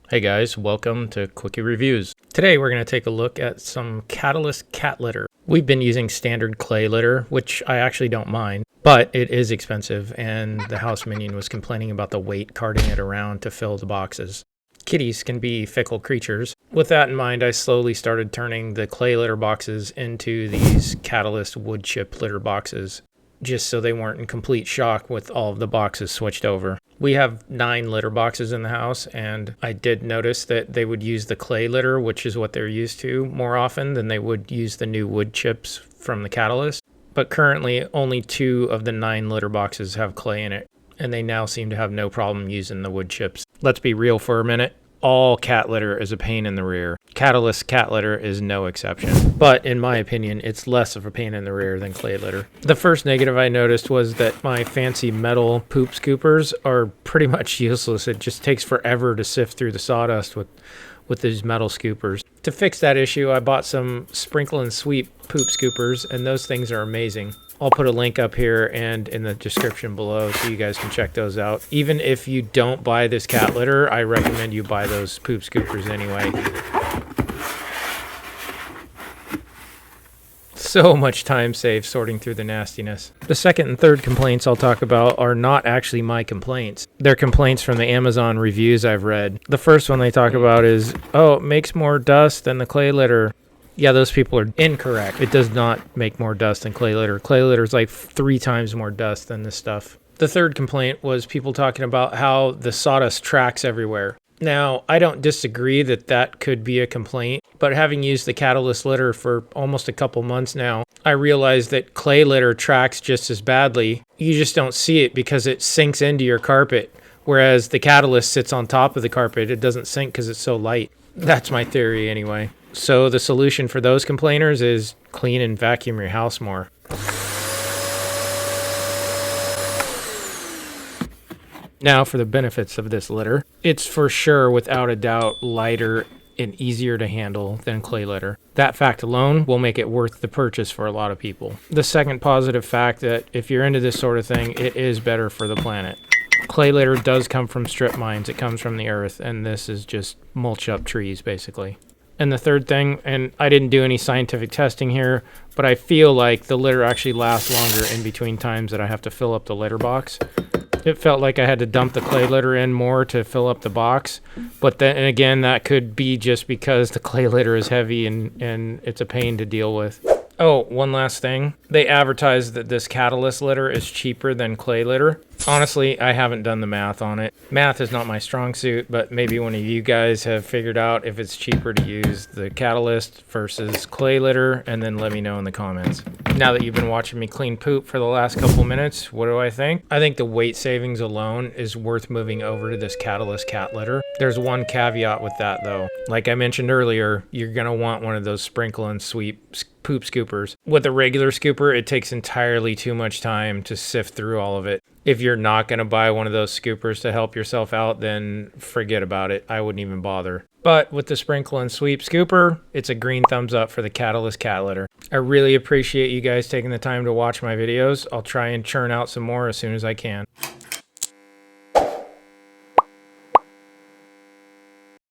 Hey guys, welcome to Quickie Reviews. Today we're going to take a look at some Catalyst cat litter. We've been using standard clay litter, which I actually don't mind, but it is expensive and the house minion was complaining about the weight carting it around to fill the boxes. Kitties can be fickle creatures. With that in mind, I slowly started turning the clay litter boxes into these Catalyst wood chip litter boxes, just so they weren't in complete shock with all of the boxes switched over. We have 9 litter boxes in the house, and I did notice that they would use the clay litter, which is what they're used to, more often than they would use the new wood chips from the Catalyst. But currently, only 2 of the 9 litter boxes have clay in it, and they now seem to have no problem using the wood chips. Let's be real for a minute. All cat litter is a pain in the rear. Catalyst cat litter is no exception. But in my opinion, it's less of a pain in the rear than clay litter. The first negative I noticed was that my fancy metal poop scoopers are pretty much useless. It just takes forever to sift through the sawdust with these metal scoopers. To fix that issue, I bought some sprinkle and sweep poop scoopers, and those things are amazing. I'll put a link up here and in the description below so you guys can check those out. Even if you don't buy this cat litter, I recommend you buy those poop scoopers anyway. So much time saved sorting through the nastiness. The second and third complaints I'll talk about are not actually my complaints. They're complaints from the Amazon reviews I've read. The first one they talk about is, oh, it makes more dust than the clay litter. Yeah, those people are incorrect. It does not make more dust than clay litter. Clay litter is like 3 times more dust than this stuff. The third complaint was people talking about how the sawdust tracks everywhere. Now, I don't disagree that that could be a complaint, but having used the Catalyst litter for almost a couple months now, I realized that clay litter tracks just as badly. You just don't see it because it sinks into your carpet, whereas the Catalyst sits on top of the carpet. It doesn't sink because it's so light. That's my theory anyway. So the solution for those complainers is clean and vacuum your house more. Now for the benefits of this litter. It's for sure, without a doubt, lighter and easier to handle than clay litter. That fact alone will make it worth the purchase for a lot of people. The second positive fact that if you're into this sort of thing, it is better for the planet. Clay litter does come from strip mines. It comes from the earth, and this is just mulch up trees, basically. And the third thing, and I didn't do any scientific testing here, but I feel like the litter actually lasts longer in between times that I have to fill up the litter box. It felt like I had to dump the clay litter in more to fill up the box, but then again, that could be just because the clay litter is heavy and it's a pain to deal with. Oh, one last thing. They advertise that this Catalyst litter is cheaper than clay litter. Honestly, I haven't done the math on it. Math is not my strong suit, but maybe one of you guys have figured out if it's cheaper to use the Catalyst versus clay litter, and then let me know in the comments. Now that you've been watching me clean poop for the last couple minutes, what do I think? I think the weight savings alone is worth moving over to this Catalyst cat litter. There's one caveat with that though. Like I mentioned earlier, you're gonna want one of those sprinkle and sweep poop scoopers. With a regular scooper, it takes entirely too much time to sift through all of it. If you're not going to buy one of those scoopers to help yourself out, then forget about it. I wouldn't even bother. But with the sprinkle and sweep scooper, it's a green thumbs up for the Catalyst cat litter. I really appreciate you guys taking the time to watch my videos. I'll try and churn out some more as soon as I can.